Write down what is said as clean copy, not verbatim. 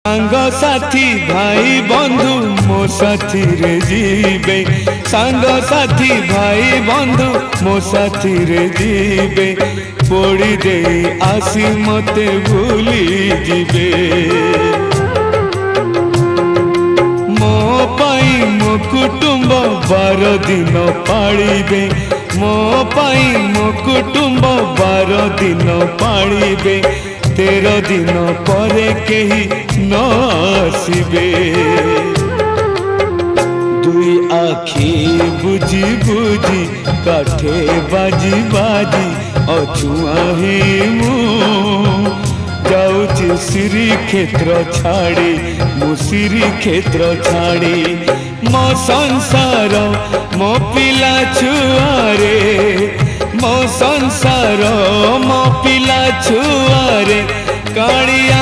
सांग साथी भाई बंधु मो साथी रे जीवे, सांग साथी भाई बंधु मो साथी रे जीवे, पोड़ी दे आसी मते भूली जीवे। मो पाई मो कुटुंब 12 दिन पालिबे, मो पाई मो कुटुंब 12 दिन पालिबे, 13 दिन परे केही न आसिबे। दुई आखी बुझी बुझी काठे बाजी बाजी अछुआ हे मु जाऊची श्री क्षेत्र छाड़ी, मु श्री क्षेत्र छाड़ी। मो संसार मो पिला छुआरे, मो संसार मो पिला छुआरे, कालिया